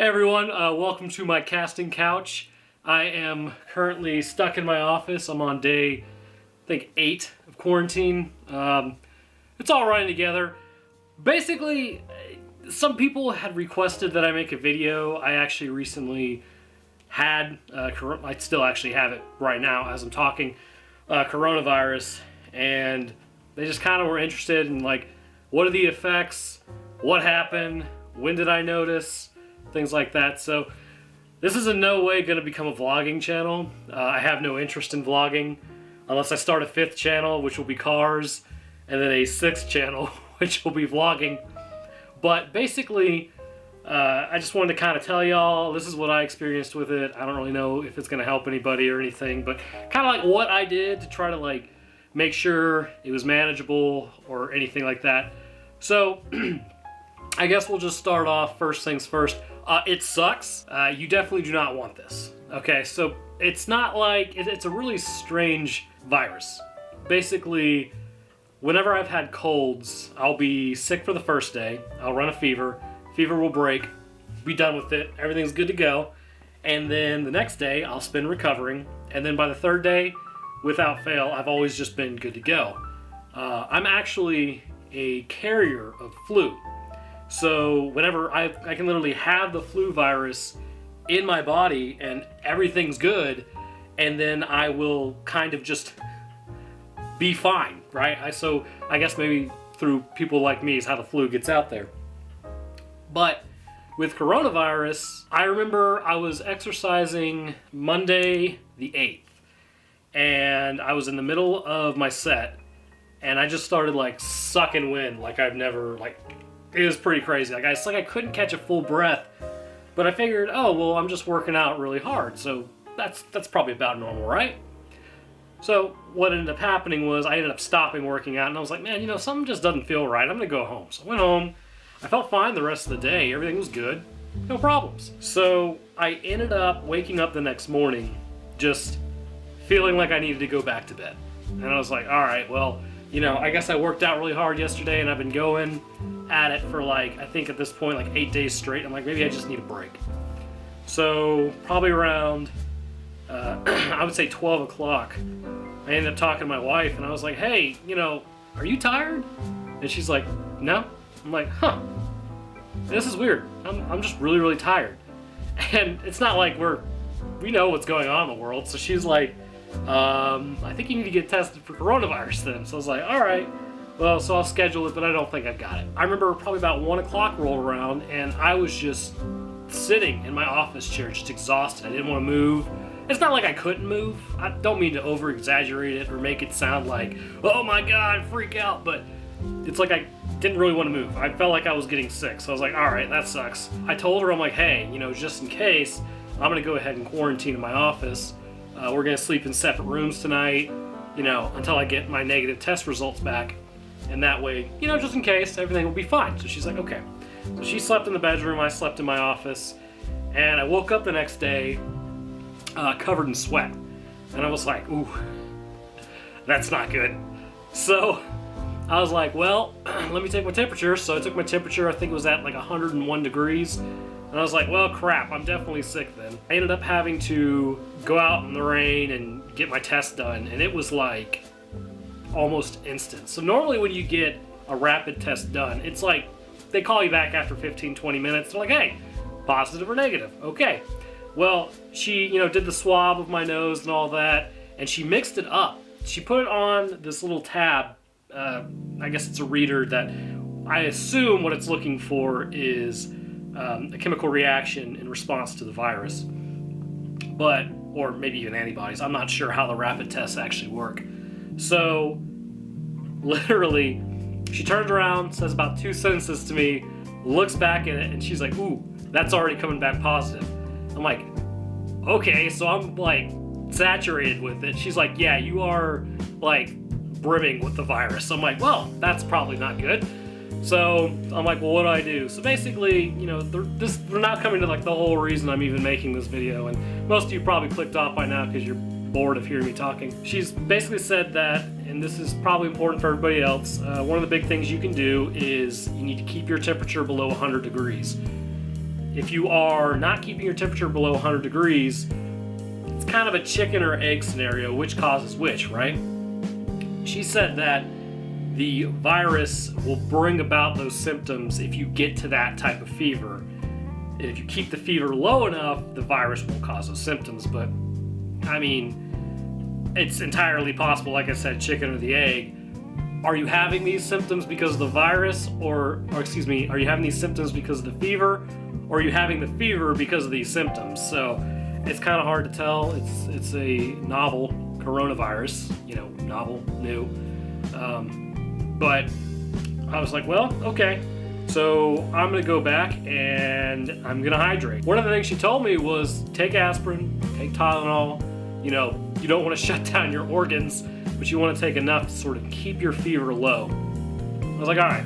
Hey everyone, welcome to my casting couch. I am currently stuck in my office. I'm on day, I think, 8 of quarantine. It's all running together. Basically, some people had requested that I make a video. I actually recently had, I still actually have it right now as I'm talking, coronavirus, and they just kind of were interested in, like, what are the effects, what happened, when did I notice, things like that. So this is in no way going to become a vlogging channel. I have no interest in vlogging unless I start a 5th channel, which will be cars, and then a 6th channel, which will be vlogging. But basically, I just wanted to kind of tell y'all, this is what I experienced with it. I don't really know if it's going to help anybody or anything, but kind of like what I did to try to like make sure it was manageable or anything like that. So I guess we'll just start off first things first. It sucks. You definitely do not want this. Okay, so it's not like, it's a really strange virus. Basically, whenever I've had colds, I'll be sick for the first day. I'll run a fever. Fever will break. Be done with it. Everything's good to go. And then the next day, I'll spend recovering. And then by the 3rd day, without fail, I've always just been good to go. I'm actually a carrier of flu. So whenever I can literally have the flu virus in my body and everything's good, and then I will kind of just be fine, right? So I guess maybe through people like me is how the flu gets out there. But with coronavirus, I remember I was exercising Monday the 8th, and I was in the middle of my set, and I just started like sucking wind like I've never, like, it was pretty crazy. Like I couldn't catch a full breath, but I figured, oh, well, I'm just working out really hard, so that's probably about normal, right? So what ended up happening was I ended up stopping working out, and I was like, man, something just doesn't feel right. I'm gonna go home. So I went home. I felt fine the rest of the day. Everything was good. No problems. So I ended up waking up the next morning just feeling like I needed to go back to bed. And I was like, all right, well, I guess I worked out really hard yesterday, and I've been going at it for like, I think at this point, like 8 days straight. I'm like, maybe I just need a break. So probably around, I would say 12 o'clock, I ended up talking to my wife, and I was like, hey, are you tired? And she's like, no. I'm like, huh, this is weird. I'm just really, really tired. And it's not like we know what's going on in the world. So she's like, I think you need to get tested for coronavirus then. So I was like, all right, well, so I'll schedule it, but I don't think I've got it. I remember probably about 1 o'clock rolled around, and I was just sitting in my office chair, just exhausted. I didn't want to move. It's not like I couldn't move. I don't mean to over-exaggerate it or make it sound like, oh my God, freak out, but it's like I didn't really want to move. I felt like I was getting sick, so I was like, all right, that sucks. I told her, I'm like, hey, just in case, I'm going to go ahead and quarantine in my office. We're going to sleep in separate rooms tonight, until I get my negative test results back. And that way, just in case, everything will be fine. So she's like, okay. So she slept in the bedroom, I slept in my office, and I woke up the next day covered in sweat. And I was like, ooh, that's not good. So I was like, well, let me take my temperature. So I took my temperature, I think it was at like 101 degrees. And I was like, well, crap, I'm definitely sick then. I ended up having to go out in the rain and get my test done, and it was like almost instant. So normally when you get a rapid test done, it's like they call you back after 15, 20 minutes. They're like, hey, positive or negative? Okay. Well, she, did the swab of my nose and all that, and she mixed it up. She put it on this little tab. I guess it's a reader that I assume what it's looking for is a chemical reaction in response to the virus, or maybe even antibodies. I'm not sure how the rapid tests actually work. So literally, she turns around, says about 2 sentences to me, looks back at it, and she's like, ooh, that's already coming back positive. I'm like, okay, so I'm like saturated with it. She's like, yeah, you are like brimming with the virus. I'm like, well, that's probably not good. So I'm like, well, what do I do? So basically, we're not coming to like the whole reason I'm even making this video, and most of you probably clicked off by now because you're bored of hearing me talking. She's basically said that, and this is probably important for everybody else, one of the big things you can do is you need to keep your temperature below 100 degrees. if you are not keeping your temperature below 100 degrees, it's kind of a chicken or egg scenario, which causes which, right? She said that the virus will bring about those symptoms if you get to that type of fever. And if you keep the fever low enough, the virus will cause those symptoms. But, I mean, it's entirely possible, like I said, chicken or the egg. Are you having these symptoms because of the virus, or excuse me, are you having these symptoms because of the fever, or are you having the fever because of these symptoms? So it's kind of hard to tell. It's a novel coronavirus, novel, new. But I was like, well, okay. So I'm going to go back and I'm going to hydrate. One of the things she told me was take aspirin, take Tylenol. You don't want to shut down your organs, but you want to take enough to sort of keep your fever low. I was like, all right.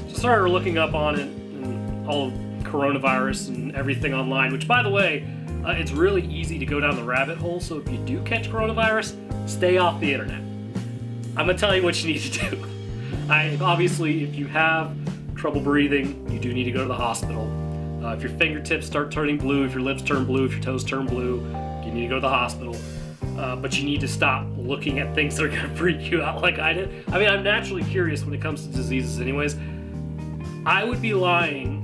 So I started looking up on it and all of coronavirus and everything online, which, by the way, it's really easy to go down the rabbit hole. So if you do catch coronavirus, stay off the internet. I'm going to tell you what you need to do. Obviously, if you have trouble breathing, you do need to go to the hospital. If your fingertips start turning blue, if your lips turn blue, if your toes turn blue, you need to go to the hospital. But you need to stop looking at things that are going to freak you out like I did. I mean, I'm naturally curious when it comes to diseases anyways. I would be lying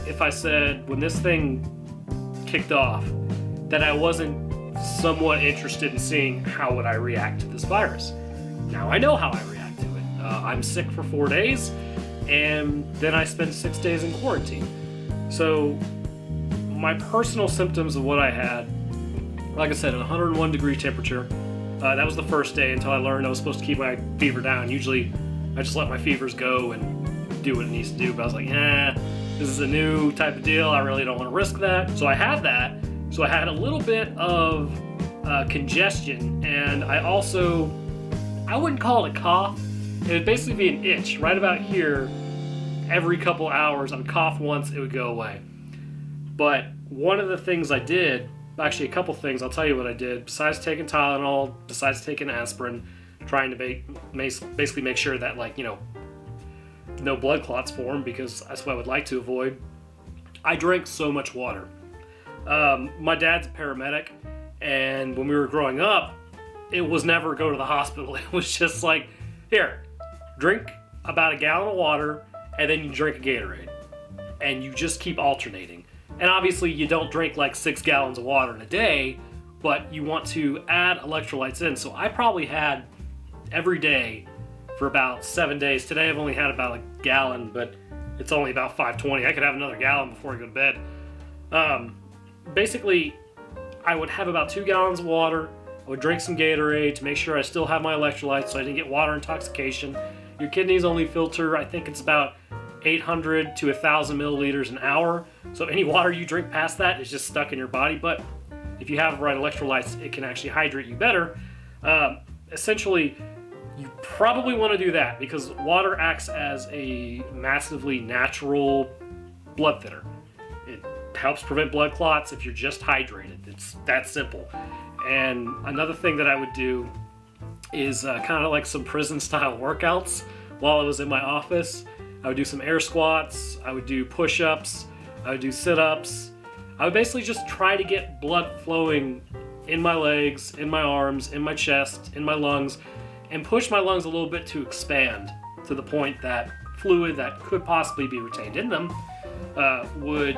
if I said when this thing kicked off that I wasn't somewhat interested in seeing how would I react to this virus. Now I know how I react to it. I'm sick for 4 days, and then I spent 6 days in quarantine. So my personal symptoms of what I had, like I said, 101 degree temperature. That was the first day until I learned I was supposed to keep my fever down. Usually I just let my fevers go and do what it needs to do, but I was like, this is a new type of deal. I really don't want to risk that. So I had that. So I had a little bit of congestion, and I wouldn't call it a cough. It would basically be an itch right about here. Every couple hours, I would cough once, it would go away. But one of the things I did, actually a couple things, I'll tell you what I did. Besides taking Tylenol, besides taking aspirin, trying to basically make sure that, no blood clots form, because that's what I would like to avoid. I drank so much water. My dad's a paramedic, and when we were growing up, it was never go to the hospital. It was just like, here, drink about a gallon of water, and then you drink a Gatorade. And you just keep alternating. And obviously you don't drink like 6 gallons of water in a day, but you want to add electrolytes in. So I probably had every day for about 7 days. Today I've only had about a gallon, but it's only about 5:20. I could have another gallon before I go to bed. Basically, I would have about 2 gallons of water. I would drink some Gatorade to make sure I still have my electrolytes so I didn't get water intoxication. Your kidneys only filter, I think it's about 800 to 1,000 milliliters an hour. So any water you drink past that is just stuck in your body. But if you have the right electrolytes, it can actually hydrate you better. Essentially, you probably want to do that because water acts as a massively natural blood thinner. It helps prevent blood clots if you're just hydrated. It's that simple. And another thing that I would do is kind of like some prison-style workouts while I was in my office. I would do some air squats, I would do push-ups, I would do sit-ups. I would basically just try to get blood flowing in my legs, in my arms, in my chest, in my lungs, and push my lungs a little bit to expand to the point that fluid that could possibly be retained in them would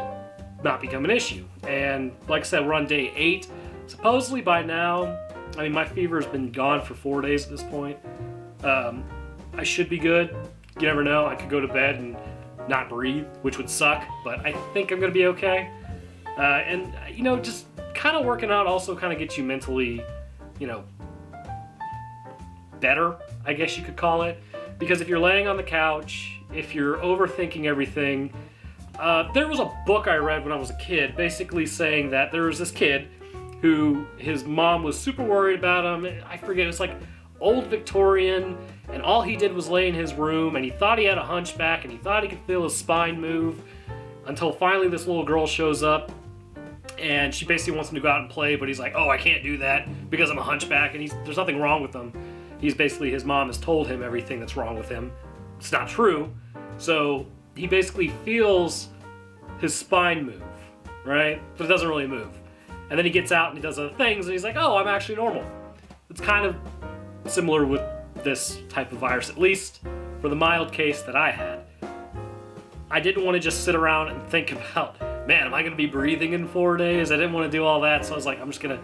not become an issue. And like I said, we're on day 8. Supposedly by now, my fever has been gone for 4 days at this point. I should be good. You never know. I could go to bed and not breathe, which would suck, but I think I'm going to be okay. And just kind of working out also kind of gets you mentally, better, I guess you could call it. Because if you're laying on the couch, if you're overthinking everything, there was a book I read when I was a kid basically saying that there was this kid who his mom was super worried about him. I forget, it was like old Victorian, and all he did was lay in his room, and he thought he had a hunchback, and he thought he could feel his spine move, until finally this little girl shows up, and she basically wants him to go out and play, but he's like, oh, I can't do that because I'm a hunchback, and there's nothing wrong with him. His mom has told him everything that's wrong with him. It's not true. So he basically feels his spine move, right? But it doesn't really move. And then he gets out and he does other things, and he's like, oh, I'm actually normal. It's kind of similar with this type of virus, at least for the mild case that I had. I didn't want to just sit around and think about, man, am I going to be breathing in 4 days? I didn't want to do all that, so I was like, I'm just going to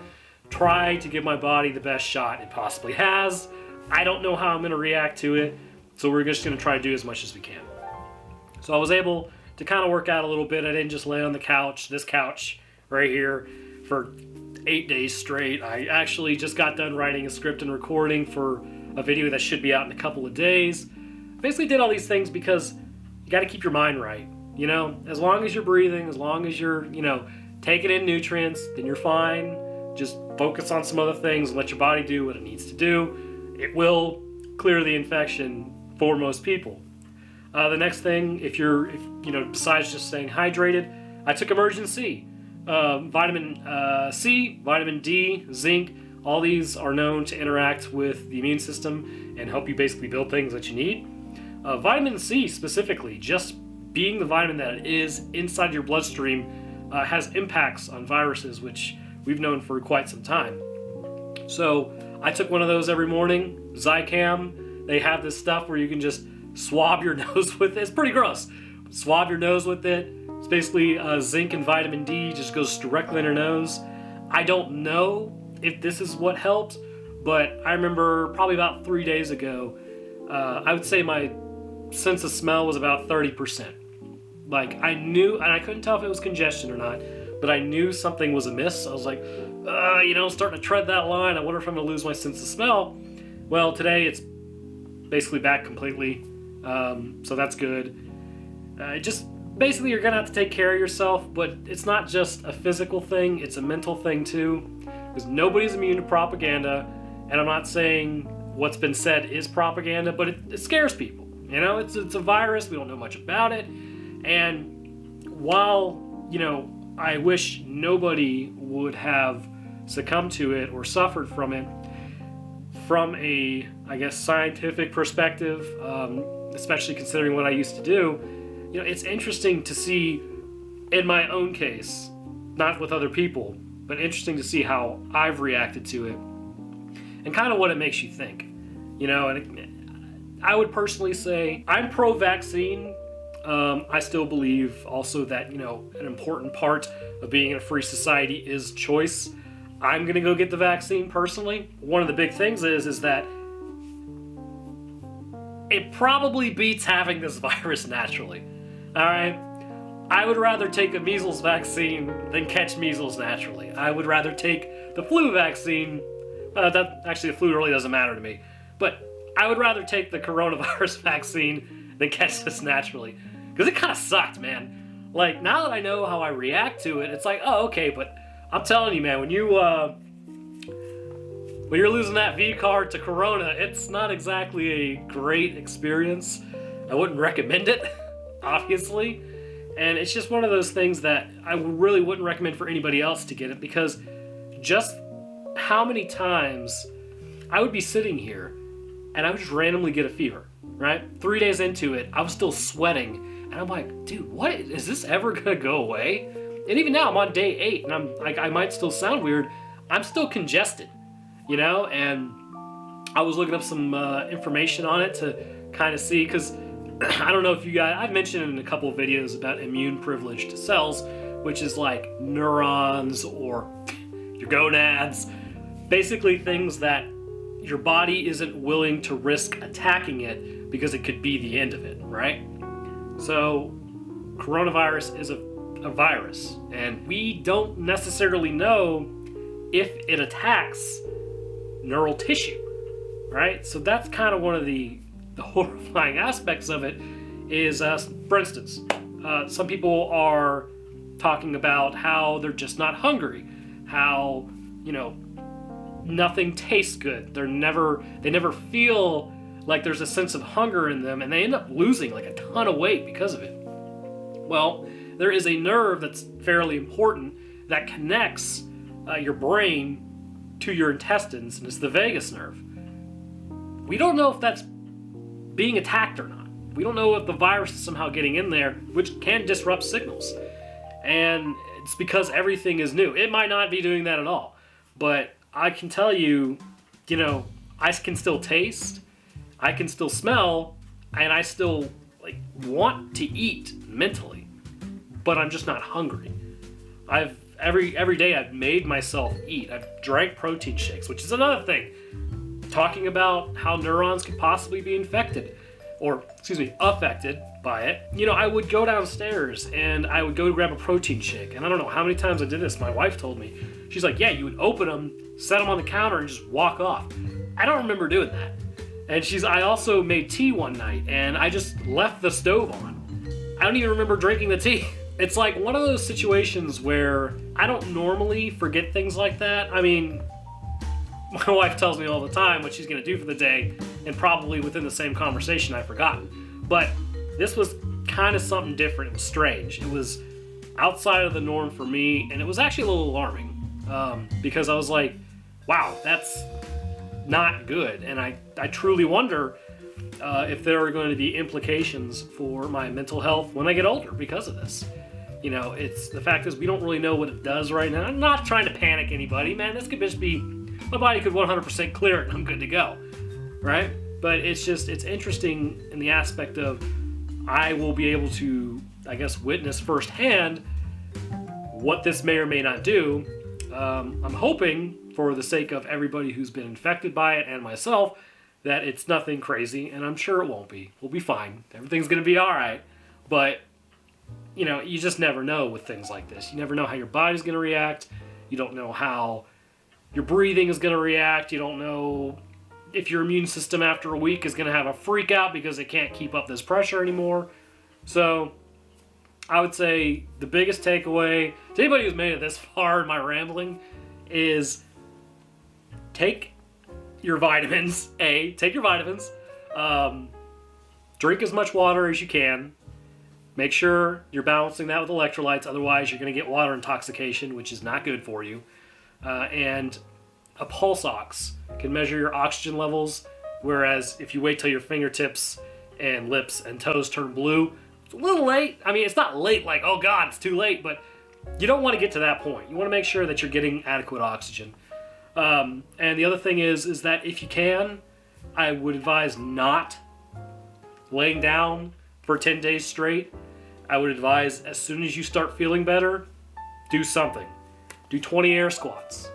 try to give my body the best shot it possibly has. I don't know how I'm going to react to it, so we're just going to try to do as much as we can. So I was able to kind of work out a little bit. I didn't just lay on the couch, this couch right here, for 8 days straight. I actually just got done writing a script and recording for a video that should be out in a couple of days. Basically did all these things because you got to keep your mind right. You know, as long as you're breathing, as long as you're, taking in nutrients, then you're fine. Just focus on some other things and let your body do what it needs to do. It will clear the infection for most people. The next thing, if besides just staying hydrated, I took emergency. Vitamin C, vitamin D, zinc, all these are known to interact with the immune system and help you basically build things that you need. Vitamin C specifically, just being the vitamin that it is inside your bloodstream, has impacts on viruses, which we've known for quite some time. So I took one of those every morning, Zicam. They have this stuff where you can just swab your nose with it. It's pretty gross. Swab your nose with it. It's basically zinc and vitamin D, just goes directly in your nose. I don't know if this is what helped, but I remember probably about 3 days ago, I would say my sense of smell was about 30%. Like, I knew, and I couldn't tell if it was congestion or not, but I knew something was amiss. I was like, starting to tread that line. I wonder if I'm going to lose my sense of smell. Well, today it's basically back completely, so that's good. Basically, you're going to have to take care of yourself, but it's not just a physical thing, it's a mental thing too, because nobody's immune to propaganda, and I'm not saying what's been said is propaganda, but it scares people. It's a virus, we don't know much about it, and while, I wish nobody would have succumbed to it or suffered from it, from a, scientific perspective, especially considering what I used to do, it's interesting to see in my own case, not with other people, but interesting to see how I've reacted to it and kind of what it makes you think. And I would personally say I'm pro-vaccine. I still believe also that, an important part of being in a free society is choice. I'm going to go get the vaccine personally. One of the big things is that it probably beats having this virus naturally. All right? I would rather take a measles vaccine than catch measles naturally. I would rather take the flu vaccine. The flu really doesn't matter to me. But I would rather take the coronavirus vaccine than catch this naturally. Because it kind of sucked, man. Like, now that I know how I react to it, it's like, oh, okay, but I'm telling you, man, when you're losing that V card to Corona, it's not exactly a great experience. I wouldn't recommend it, obviously. And it's just one of those things that I really wouldn't recommend for anybody else to get it, because just how many times I would be sitting here and I would just randomly get a fever, right? 3 days into it, I was still sweating. And I'm like, dude, what? Is this ever going to go away? And even now, I'm on day 8, and I'm like, I might still sound weird. I'm still congested, And I was looking up some information on it to kind of see, because I don't know if you guys, I've mentioned in a couple of videos about immune privileged cells, which is like neurons or your gonads, basically things that your body isn't willing to risk attacking it because it could be the end of it, right? So coronavirus is a virus, and we don't necessarily know if it attacks neural tissue, right? So that's kind of one of the horrifying aspects of it is, for instance, some people are talking about how they're just not hungry, how, nothing tastes good. They never feel like there's a sense of hunger in them, and they end up losing like a ton of weight because of it. Well, there is a nerve that's fairly important that connects your brain to your intestines, and it's the vagus nerve. We don't know if that's being attacked or not. We don't know if the virus is somehow getting in there, which can disrupt signals. And it's because everything is new. It might not be doing that at all, but I can tell you, you know, I can still taste, I can still smell, and I still like want to eat mentally, but I'm just not hungry. Every day I've made myself eat. I've drank protein shakes, which is another thing. Talking about how neurons could possibly be affected by it. You know, I would go downstairs and I would go grab a protein shake, and I don't know how many times I did this. My wife told me. She's like, yeah, you would open them, set them on the counter, and just walk off. I don't remember doing that. And I also made tea one night, and I just left the stove on. I don't even remember drinking the tea. It's like one of those situations where I don't normally forget things like that. I mean, my wife tells me all the time what she's going to do for the day, and probably within the same conversation I've forgotten. But this was kind of something different. It was strange. It was outside of the norm for me, and it was actually a little alarming because I was like, wow, that's not good. And I truly wonder if there are going to be implications for my mental health when I get older because of this. You know, the fact is we don't really know what it does right now. I'm not trying to panic anybody, man. This could just be, my body could 100% clear it and I'm good to go, right? But it's interesting in the aspect of I will be able to, I guess, witness firsthand what this may or may not do. I'm hoping, for the sake of everybody who's been infected by it and myself, that it's nothing crazy, and I'm sure it won't be. We'll be fine. Everything's going to be all right. But, you know, you just never know with things like this. You never know how your body's going to react. You don't know how your breathing is going to react. You don't know if your immune system after a week is going to have a freak out because it can't keep up this pressure anymore. So I would say the biggest takeaway to anybody who's made it this far in my rambling is take your vitamins. Take your vitamins. Drink as much water as you can. Make sure you're balancing that with electrolytes. Otherwise, you're going to get water intoxication, which is not good for you. And a pulse ox can measure your oxygen levels, whereas if you wait till your fingertips and lips and toes turn blue, it's a little late. I mean, it's not late like, oh God, it's too late, but you don't want to get to that point. You want to make sure that you're getting adequate oxygen. And the other thing is that if you can, I would advise not laying down for 10 days straight. I would advise as soon as you start feeling better, do something. Do 20 air squats,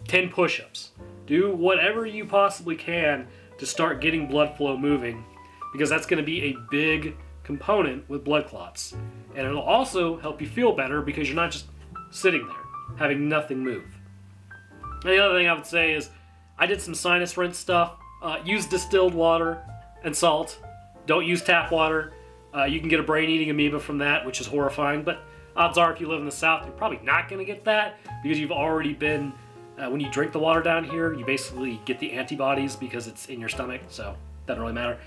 10 push-ups. Do whatever you possibly can to start getting blood flow moving, because that's going to be a big component with blood clots. And it'll also help you feel better because you're not just sitting there having nothing move. And the other thing I would say is I did some sinus rinse stuff. Use distilled water and salt. Don't use tap water. You can get a brain-eating amoeba from that, which is horrifying, but odds are if you live in the South, you're probably not going to get that because you've already been, when you drink the water down here, you basically get the antibodies because it's in your stomach, so it doesn't really matter.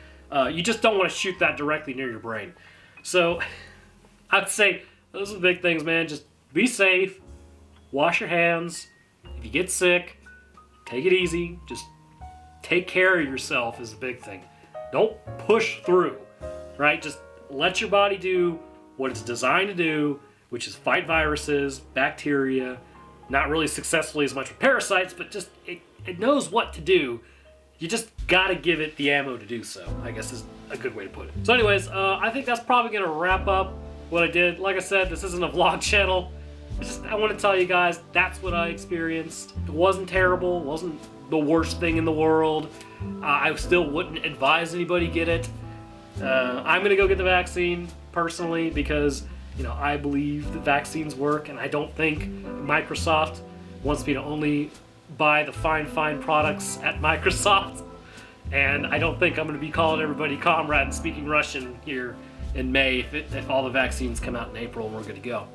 You just don't want to shoot that directly near your brain. So I'd say those are the big things, man. Just be safe, wash your hands. If you get sick, take it easy. Just take care of yourself is the big thing. Don't push through, right? Just let your body do what it's designed to do, which is fight viruses, bacteria, not really successfully as much with parasites, but just it knows what to do. You just gotta give it the ammo to do so, I guess is a good way to put it. So anyways, I think that's probably gonna wrap up what I did. Like I said, this isn't a vlog channel. I want to tell you guys, that's what I experienced. It wasn't terrible, it wasn't the worst thing in the world. I still wouldn't advise anybody get it. I'm gonna go get the vaccine personally because, you know, I believe the vaccines work, and I don't think Microsoft wants me to only buy the fine products at Microsoft. And I don't think I'm going to be calling everybody comrade and speaking Russian here in May if all the vaccines come out in April and we're good to go.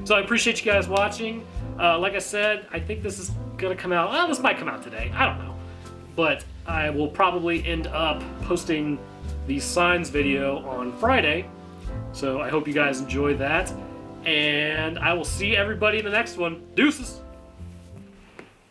So I appreciate you guys watching. Like I said, I think this is going to come out. Well, this might come out today. I don't know. But I will probably end up posting the signs video on Friday. So I hope you guys enjoy that. And I will see everybody in the next one. Deuces!